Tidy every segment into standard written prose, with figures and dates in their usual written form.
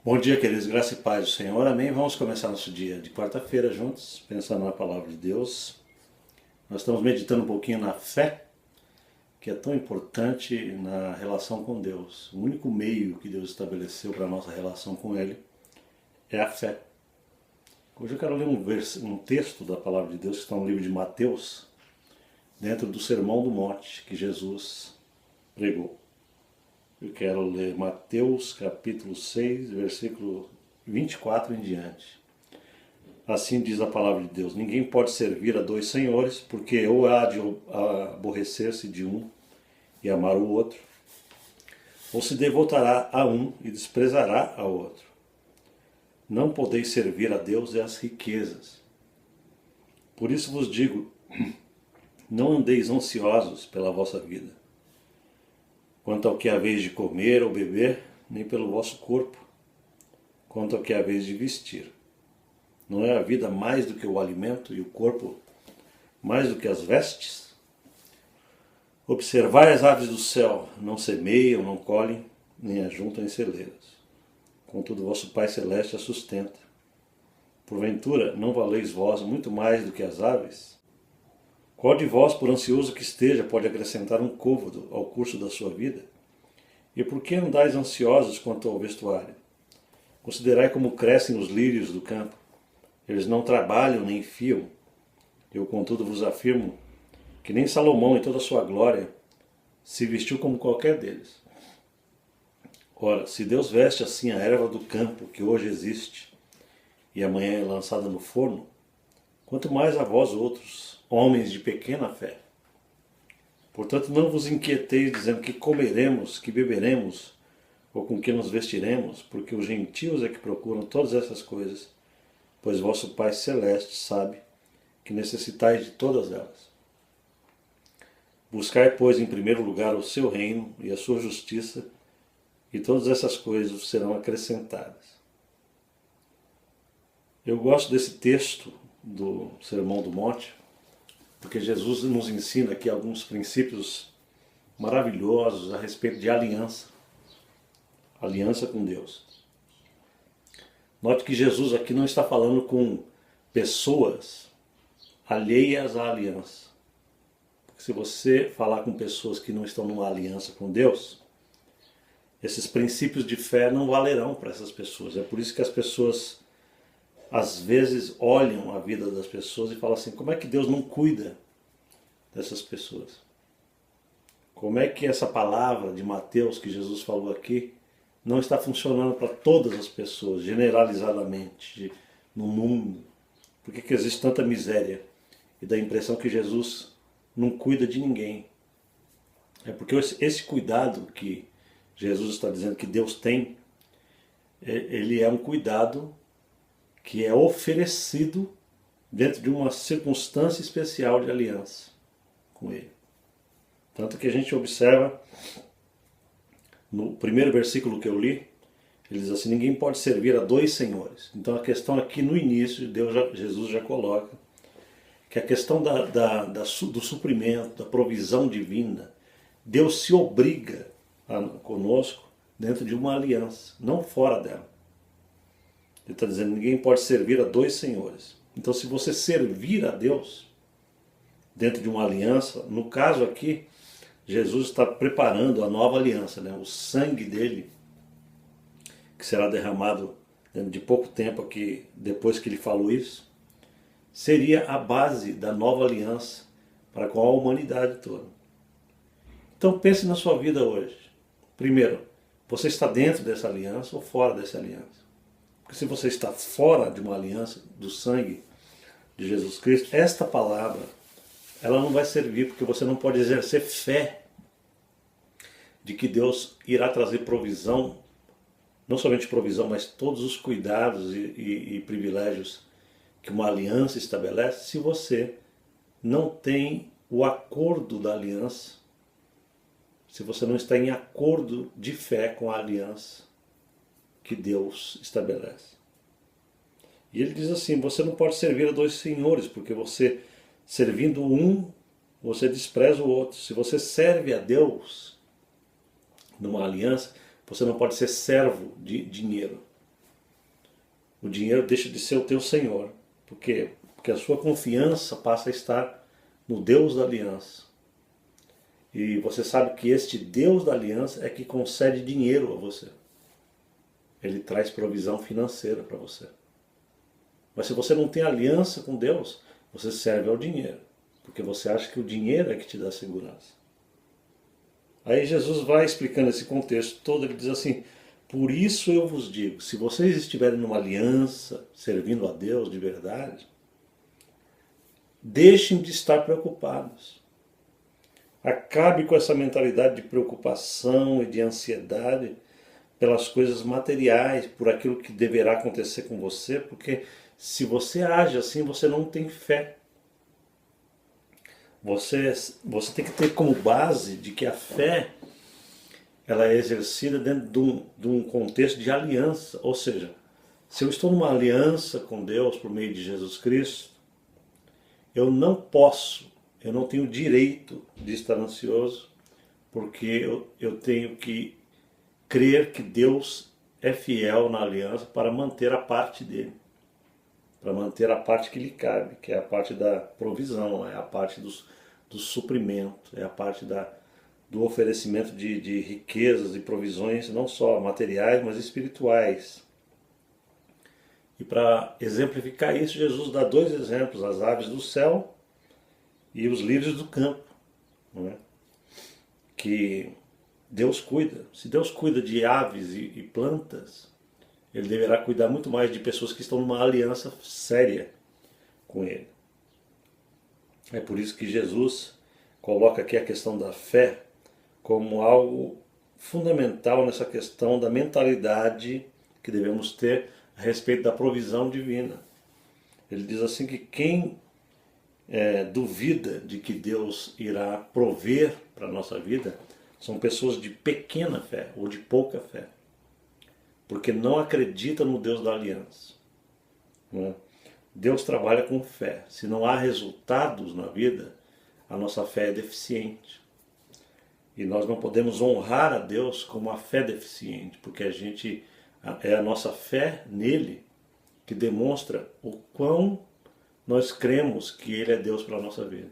Bom dia, queridos, graça e paz do Senhor, amém. Vamos começar nosso dia de quarta-feira juntos, pensando na palavra de Deus. Nós estamos meditando um pouquinho na fé, que é tão importante na relação com Deus. O único meio que Deus estabeleceu para a nossa relação com Ele é a fé. Hoje eu quero ler um texto da palavra de Deus que está no livro de Mateus, dentro do Sermão do Monte que Jesus pregou. Eu quero ler Mateus capítulo 6, versículo 24 em diante. Assim diz a palavra de Deus: ninguém pode servir a dois senhores, porque ou há de aborrecer-se de um e amar o outro, ou se devotará a um e desprezará ao outro. Não podeis servir a Deus e às riquezas. Por isso vos digo, não andeis ansiosos pela vossa vida, quanto ao que haveis de comer ou beber, nem pelo vosso corpo, quanto ao que haveis de vestir. Não é a vida mais do que o alimento e o corpo mais do que as vestes? Observai as aves do céu, não semeiam, não colhem, nem ajuntam em celeiros. Contudo, vosso Pai Celeste a sustenta. Porventura, não valeis vós muito mais do que as aves? Qual de vós, por ansioso que esteja, pode acrescentar um côvado ao curso da sua vida? E por que andais ansiosos quanto ao vestuário? Considerai como crescem os lírios do campo. Eles não trabalham nem fiam. Eu, contudo, vos afirmo que nem Salomão, em toda a sua glória, se vestiu como qualquer deles. Ora, se Deus veste assim a erva do campo, que hoje existe, e amanhã é lançada no forno, quanto mais a vós outros, homens de pequena fé. Portanto, não vos inquieteis dizendo que comeremos, que beberemos, ou com que nos vestiremos, porque os gentios é que procuram todas essas coisas, pois vosso Pai Celeste sabe que necessitais de todas elas. Buscai, pois, em primeiro lugar o seu reino e a sua justiça, e todas essas coisas vos serão acrescentadas. Eu gosto desse texto do Sermão do Monte, porque Jesus nos ensina aqui alguns princípios maravilhosos a respeito de aliança. Aliança com Deus. Note que Jesus aqui não está falando com pessoas alheias à aliança. Porque se você falar com pessoas que não estão numa aliança com Deus, esses princípios de fé não valerão para essas pessoas. É por isso que as pessoas às vezes olham a vida das pessoas e falam assim: como é que Deus não cuida dessas pessoas? Como é que essa palavra de Mateus que Jesus falou aqui não está funcionando para todas as pessoas, generalizadamente, no mundo? Por que existe tanta miséria? E dá a impressão que Jesus não cuida de ninguém. É porque esse cuidado que Jesus está dizendo que Deus tem, ele é um cuidado que é oferecido dentro de uma circunstância especial de aliança com Ele. Tanto que a gente observa no primeiro versículo que eu li, ele diz assim: ninguém pode servir a dois senhores. Então a questão aqui no início, Jesus já coloca que a questão do suprimento, da provisão divina, Deus se obriga conosco dentro de uma aliança, não fora dela. Ele está dizendo: ninguém pode servir a dois senhores. Então, se você servir a Deus dentro de uma aliança, no caso aqui, Jesus está preparando a nova aliança, né? O sangue dele, que será derramado dentro de pouco tempo aqui, depois que ele falou isso, seria a base da nova aliança para com a humanidade toda. Então pense na sua vida hoje. Primeiro, você está dentro dessa aliança ou fora dessa aliança? Porque se você está fora de uma aliança do sangue de Jesus Cristo, esta palavra, ela não vai servir, porque você não pode exercer fé de que Deus irá trazer provisão, não somente provisão, mas todos os cuidados e privilégios que uma aliança estabelece, se você não tem o acordo da aliança, se você não está em acordo de fé com a aliança que Deus estabelece. E ele diz assim: você não pode servir a dois senhores, porque você, servindo um, você despreza o outro. Se você serve a Deus numa aliança, você não pode ser servo de dinheiro. o dinheiro deixa de ser o teu senhor. Por quê? Porque a sua confiança passa a estar no Deus da aliança. E você sabe que este Deus da aliança é que concede dinheiro a você. Ele traz provisão financeira para você. Mas se você não tem aliança com Deus, você serve ao dinheiro. Porque você acha que o dinheiro é que te dá segurança. Aí Jesus vai explicando esse contexto todo, ele diz assim: por isso eu vos digo, se vocês estiverem numa aliança, servindo a Deus de verdade, deixem de estar preocupados. Acabe com essa mentalidade de preocupação e de ansiedade pelas coisas materiais, por aquilo que deverá acontecer com você, porque se você age assim, você não tem fé. Você tem que ter como base de que a fé ela é exercida dentro de um contexto de aliança. Ou seja, se eu estou numa aliança com Deus por meio de Jesus Cristo, eu não tenho direito de estar ansioso, porque eu tenho que crer que Deus é fiel na aliança para manter a parte dele, para manter a parte que lhe cabe, que é a parte da provisão, é a parte do suprimento, é a parte do oferecimento de riquezas e provisões, não só materiais, mas espirituais. E para exemplificar isso, Jesus dá dois exemplos: as aves do céu e os lírios do campo, não é? Que Deus cuida. Se Deus cuida de aves e plantas, Ele deverá cuidar muito mais de pessoas que estão numa aliança séria com Ele. É por isso que Jesus coloca aqui a questão da fé como algo fundamental nessa questão da mentalidade que devemos ter a respeito da provisão divina. Ele diz assim que quem duvida de que Deus irá prover para a nossa vida são pessoas de pequena fé ou de pouca fé, porque não acreditam no Deus da aliança. Não é? Deus trabalha com fé. Se não há resultados na vida, a nossa fé é deficiente. E nós não podemos honrar a Deus com uma fé deficiente, porque é a nossa fé nele que demonstra o quão nós cremos que Ele é Deus para a nossa vida.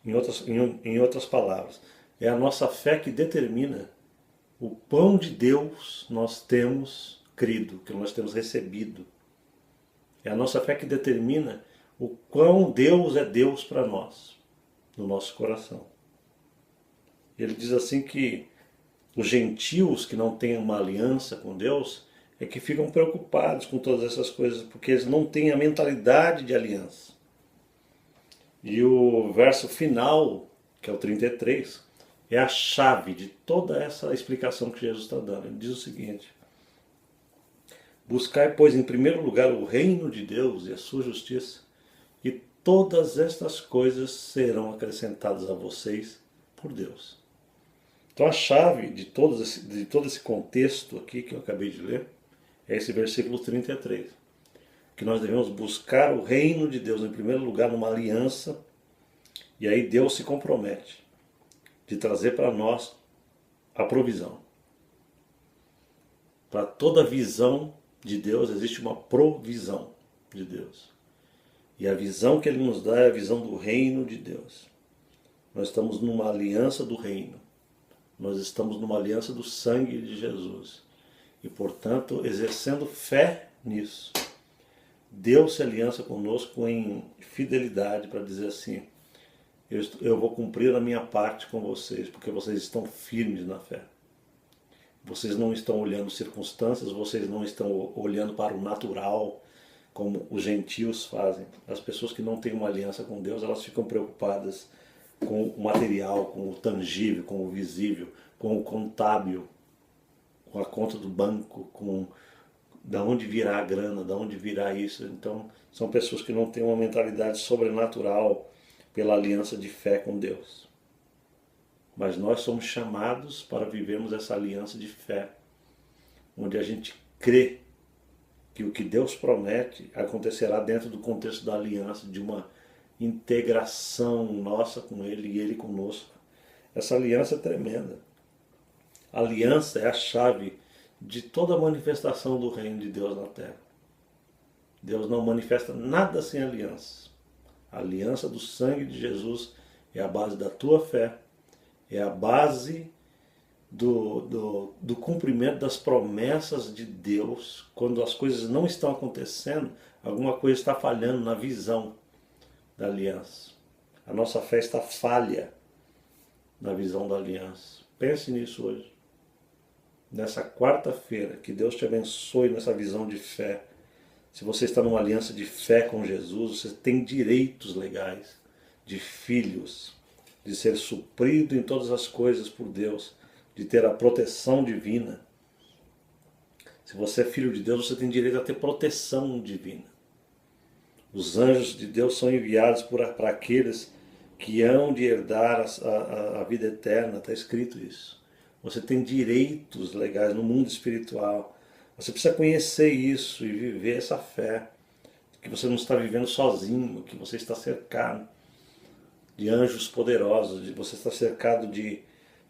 Em outras palavras, é a nossa fé que determina o quão de Deus nós temos crido, que nós temos recebido. É a nossa fé que determina o quão Deus é Deus para nós, no nosso coração. Ele diz assim que os gentios que não têm uma aliança com Deus é que ficam preocupados com todas essas coisas, porque eles não têm a mentalidade de aliança. E o verso final, que é o 33, é a chave de toda essa explicação que Jesus está dando. Ele diz o seguinte: buscai, pois, em primeiro lugar o reino de Deus e a sua justiça, e todas estas coisas serão acrescentadas a vocês por Deus. Então a chave de todo esse contexto aqui que eu acabei de ler é esse versículo 33. Que nós devemos buscar o reino de Deus em primeiro lugar numa aliança, e aí Deus se compromete de trazer para nós a provisão. Para toda visão de Deus existe uma provisão de Deus. E a visão que Ele nos dá é a visão do reino de Deus. Nós estamos numa aliança do reino. Nós estamos numa aliança do sangue de Jesus. E, portanto, exercendo fé nisso. Deus se aliança conosco em fidelidade para dizer assim: eu vou cumprir a minha parte com vocês, porque vocês estão firmes na fé. Vocês não estão olhando circunstâncias, vocês não estão olhando para o natural, como os gentios fazem. As pessoas que não têm uma aliança com Deus, elas ficam preocupadas com o material, com o tangível, com o visível, com o contábil, com a conta do banco, com da onde virá a grana, da onde virá isso. Então, são pessoas que não têm uma mentalidade sobrenatural pela aliança de fé com Deus. Mas nós somos chamados para vivermos essa aliança de fé, onde a gente crê que o que Deus promete acontecerá dentro do contexto da aliança, de uma integração nossa com Ele e Ele conosco. Essa aliança é tremenda. A aliança é a chave de toda a manifestação do reino de Deus na terra. Deus não manifesta nada sem aliança. A aliança do sangue de Jesus é a base da tua fé, é a base do cumprimento das promessas de Deus. Quando as coisas não estão acontecendo, alguma coisa está falhando na visão da aliança. A nossa fé está falha na visão da aliança. Pense nisso hoje. Nessa quarta-feira, que Deus te abençoe nessa visão de fé. Se você está numa aliança de fé com Jesus, você tem direitos legais de filhos, de ser suprido em todas as coisas por Deus, de ter a proteção divina. Se você é filho de Deus, você tem direito a ter proteção divina. Os anjos de Deus são enviados para aqueles que hão de herdar a vida eterna, está escrito isso. Você tem direitos legais no mundo espiritual. Você precisa conhecer isso e viver essa fé, que você não está vivendo sozinho, que você está cercado de anjos poderosos, você está cercado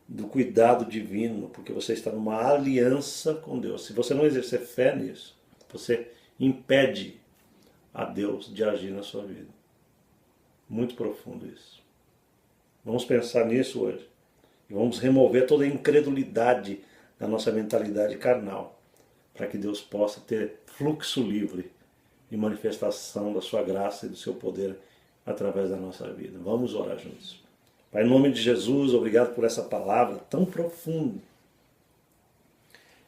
do cuidado divino, porque você está numa aliança com Deus. Se você não exercer fé nisso, você impede a Deus de agir na sua vida. Muito profundo isso. Vamos pensar nisso hoje. E vamos remover toda a incredulidade da nossa mentalidade carnal, para que Deus possa ter fluxo livre e manifestação da sua graça e do seu poder através da nossa vida. Vamos orar juntos. Pai, em nome de Jesus, obrigado por essa palavra tão profunda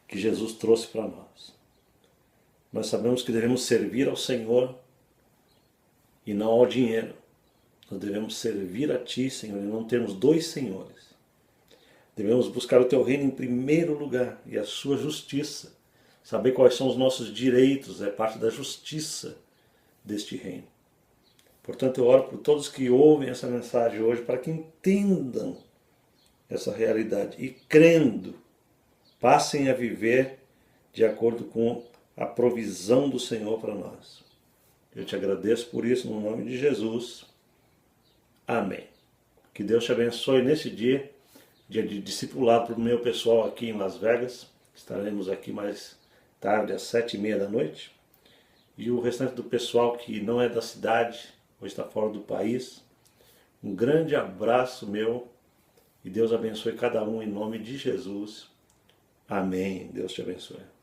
que Jesus trouxe para nós. Nós sabemos que devemos servir ao Senhor e não ao dinheiro. Nós devemos servir a Ti, Senhor, e não termos dois senhores. Devemos buscar o Teu reino em primeiro lugar e a Sua justiça. Saber quais são os nossos direitos é parte da justiça deste reino. Portanto, eu oro por todos que ouvem essa mensagem hoje para que entendam essa realidade e, crendo, passem a viver de acordo com a provisão do Senhor para nós. Eu te agradeço por isso no nome de Jesus. Amém. Que Deus te abençoe nesse dia de discipulado para o meu pessoal aqui em Las Vegas. Estaremos aqui mais tarde às 7h30 da noite. E o restante do pessoal que não é da cidade ou está fora do país, um grande abraço meu e Deus abençoe cada um em nome de Jesus. Amém. Deus te abençoe.